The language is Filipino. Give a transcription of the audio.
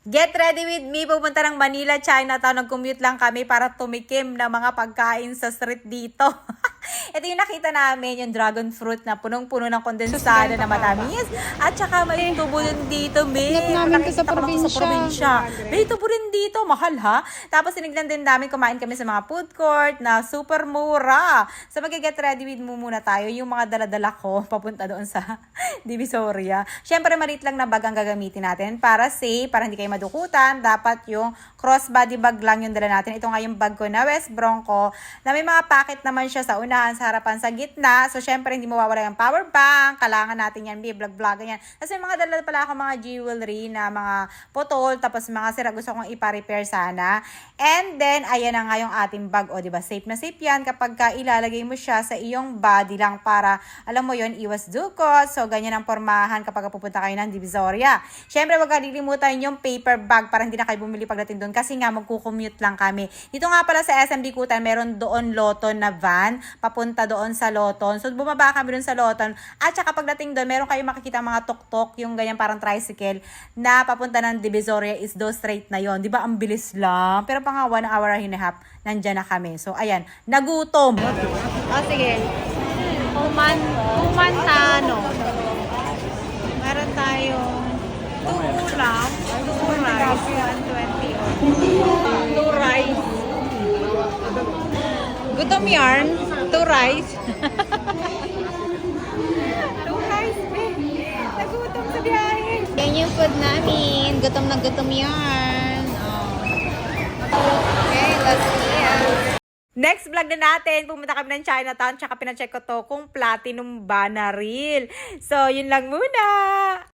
Get ready with me, pupunta ng Manila, Chinatown. Nag-commute lang kami para tumikim ng mga pagkain sa street dito. Ito yung nakita namin, yung dragon fruit na punong-puno ng kondensada na matamis. At saka may tubo din dito, may. Hanap namin to sa Nakikita ko lang to sa probinsya. May tubo rin dito, mahal ha. Tapos sinignan din namin, kumain kami sa mga food court na super mura. So mag-get ready with mo muna tayo. Yung mga daladala ko, papunta doon sa Divisoria. Siyempre, maliit lang na bag ang gagamitin natin para safe, para hindi kayo madukutan. Dapat yung crossbody bag lang yung dala natin. Ito nga yung bag ko na West Bronco, na may mga packet naman siya sa unahan, sa harapan, sa gitna. So, syempre, hindi mawawala yung power bank. Kailangan natin yan, vlog-vlog, ganyan. Kasi may mga dala pala ako mga jewelry na mga putol, tapos mga sira gusto kong ipa-repair sana. And then, ayan na nga yung ating bag. O, diba, safe na safe yan kapag ka ilalagay mo siya sa iyong body lang para, alam mo yon, iwas dukot. So, ganyan ang pormahan kapag pupunta kayo ng Divisoria. Syempre, wag kalilimutan yung paper bag para hindi na kayo bumili pagdating doon kasi nga magkukommute lang kami. Dito nga pala sa SM Bikutan, meron doon Loton na van, papunta doon sa Loton. So, bumaba kami doon sa Loton. At saka pagdating doon, meron kayong makikita mga tuk-tuk, yung ganyan parang tricycle, na papunta ng Divisoria is do straight na yon. Di ba? Ang bilis lang. Pero pa nga 1 hour and a half, nandyan na kami. So, ayan, nagutom. Sige. Kumantano. Meron tayong 2 ulam, 2 rice, 120. 2 rice. Gutom yarn, 2 rice. 2 rice, nagutom sa biyahe. Yan yung food namin. Gutom na gutom yarn. Oh. Okay, let's eat. Next vlog na natin, pumunta kami ng Chinatown, tsaka pinacheck ko to kung platinum ba na real. So, yun lang muna.